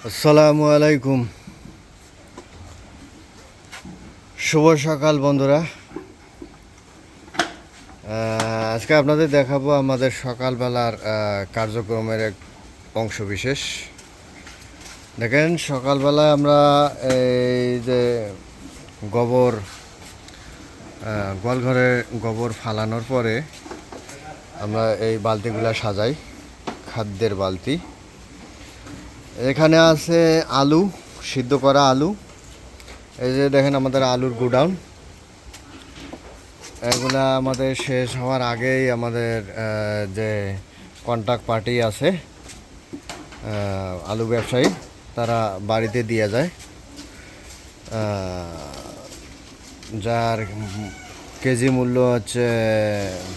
আসসালামু আলাইকুম। শুভ সকাল বন্ধুরা। আজকে আপনাদের দেখাবো আমাদের সকালবেলার কার্যক্রমের এক অংশ বিশেষ। দেখেন, সকালবেলা আমরা এই যে গোবর গোয়ালঘরে গোবর ফালানোর পরে আমরা এই বালতিগুলো সাজাই, খাদ্যের বালতি। এখানে আছে আলু, সিদ্ধ করা আলু। এই যে দেখেন আমাদের আলুর গোডাউন। এগুলা আমাদের শেষ হওয়ার আগেই আমাদের যে কন্ট্রাক্ট পার্টি আছে, আলু ব্যবসায়ী, তারা বাড়িতে দিয়ে যায়। যার কেজি মূল্য হচ্ছে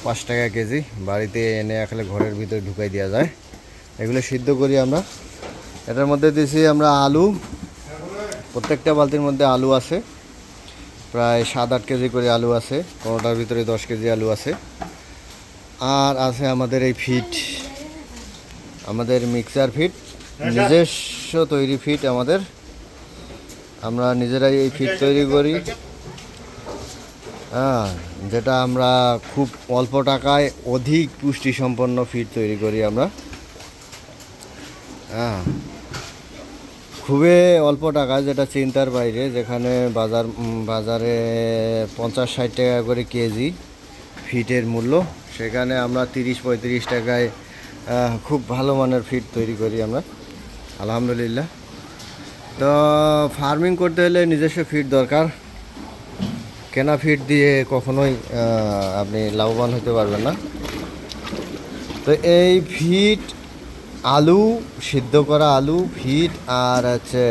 5 টাকা কেজি। বাড়িতে এনে আসলে ঘরের ভিতরে ঢুকাই দেওয়া যায়। এগুলো সিদ্ধ করি আমরা। এটার মধ্যে দিয়েছি আমরা আলু। প্রত্যেকটা বালতির মধ্যে আলু আছে, প্রায় 7-8 কেজি করে আলু আছে। কোনোটার ভিতরে 10 কেজি আলু আছে। আর আছে আমাদের এই ফিট, আমাদের মিক্সার ফিট, নিজস্ব তৈরি ফিট আমাদের। আমরা নিজেরাই এই ফিট তৈরি করি, যেটা আমরা খুব অল্প টাকায় অধিক পুষ্টিসম্পন্ন ফিট তৈরি করি আমরা। খুবই অল্প টাকা, যেটা চিন্তার বাইরে। যেখানে বাজারে 50-60 টাকা করে কেজি ফিটের মূল্য, সেখানে আমরা 30-35 টাকায় খুব ভালো মানের ফিট তৈরি করি আমরা, আলহামদুলিল্লাহ। তো ফার্মিং করতে হলে নিজস্ব ফিট দরকার। কেনা ফিট দিয়ে কখনোই আপনি লাভবান হতে পারবেন না। তো এই ফিট, আলু, সিদ্ধ করা আলু, ফিট, আর হচ্ছে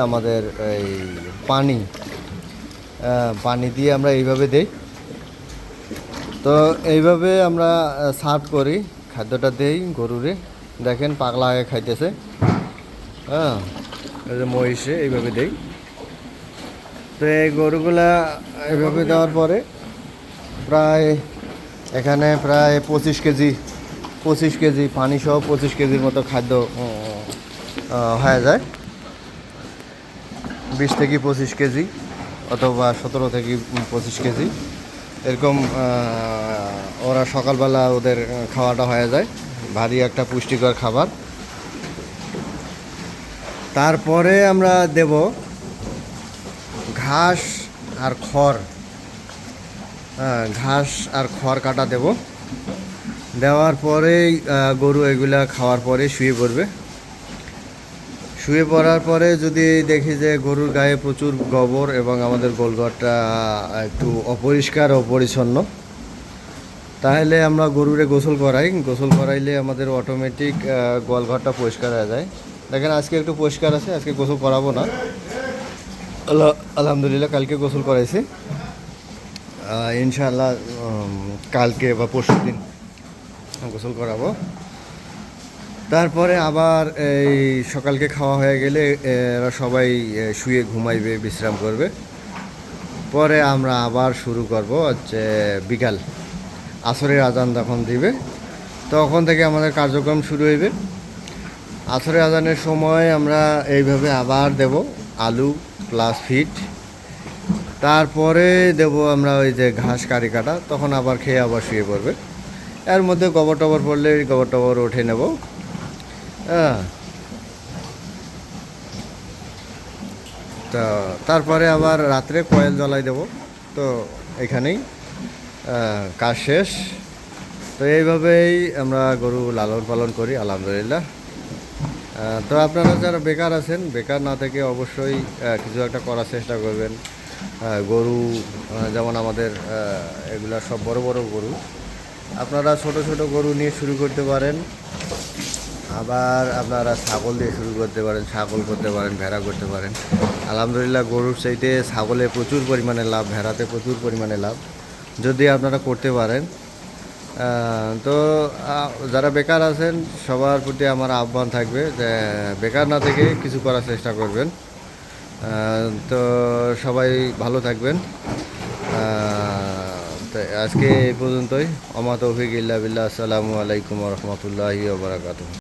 আমাদের এই পানি দিয়ে আমরা এইভাবে দেই। তো এইভাবে আমরা সার্ভ করি, খাদ্যটা দেই গরুরে। দেখেন পাগলা আগে খাইতেছে, এই যে মহিষে এইভাবে দেই। তো এই গরুগুলা এইভাবে দেওয়ার পরে এখানে প্রায় 25 কেজি পানি সহ 25 কেজির মতো খাদ্য হয়ে যায়। 20 থেকে 25 কেজি অথবা 17 থেকে 25 কেজি এরকম ওরা সকালবেলা ওদের খাওয়াটা হয়ে যায়। ভারী একটা পুষ্টিকর খাবার। তারপরে আমরা দেব ঘাস আর খড়। ঘাস আর খড় কাটা দেব। দেওয়ার পরেই গরু এগুলা খাওয়ার পরে শুয়ে পড়বে। শুয়ে পড়ার পরে যদি দেখি যে গরুর গায়ে প্রচুর গোবর এবং আমাদের গোলঘরটা একটু অপরিষ্কার ও পরিচ্ছন্ন, তাহলে আমরা গরুরে গোসল করাই। গোসল করাইলে আমাদের অটোমেটিক গোয়ালঘরটা পরিষ্কার হয়ে যায়। দেখেন আজকে একটু পরিষ্কার আছে, আজকে গোসল করাবো না, আলহামদুলিল্লাহ। কালকে গোসল করাইছি, ইনশাআল্লাহ কালকে বা পরশু দিন গোসল করাবো। তারপরে আবার এই সকালকে খাওয়া হয়ে গেলে এরা সবাই শুয়ে ঘুমাইবে, বিশ্রাম করবে। পরে আমরা আবার শুরু করব হচ্ছে বিকাল, আসরের আজান যখন দিবে তখন থেকে আমাদের কার্যক্রম শুরু হইবে। আসরের আজানের সময় আমরা এইভাবে আবার দেব আলু প্লাস ফিট। তারপরে দেব আমরা ওই যে ঘাস কারি কাটা, তখন আবার খেয়ে আবার শুয়ে পড়বে। এর মধ্যে গোবর টবর পড়লে গোবর টবর উঠে নেব। তো তারপরে আবার রাত্রে কয়েল জ্বালাই দেব। তো এখানেই কাজ শেষ। তো এইভাবেই আমরা গরু লালন পালন করি, আলহামদুলিল্লাহ। তো আপনারা যারা বেকার আছেন, বেকার না থেকে অবশ্যই কিছু একটা করার চেষ্টা করবেন। গরু যেমন আমাদের এগুলা সব বড় বড় গরু, আপনারা ছোট ছোট গরু নিয়ে শুরু করতে পারেন। আবার আপনারা ছাগল দিয়ে শুরু করতে পারেন, ছাগল করতে পারেন, ভেড়া করতে পারেন। আলহামদুলিল্লাহ গরুর চাইতে ছাগলে প্রচুর পরিমাণে লাভ, ভেড়াতে প্রচুর পরিমাণে লাভ, যদি আপনারা করতে পারেন। তো যারা বেকার আছেন সবার প্রতি আমার আহ্বান থাকবে যে বেকার না থেকে কিছু করার চেষ্টা করবেন। তো সবাই ভালো থাকবেন। তো আজকে এই পর্যন্তই। ওমা তৌফিক ইল্লা বিল্লাহ। আসসালামু আলাইকুম ওয়া রাহমাতুল্লাহি ওয়া বারাকাতুহু।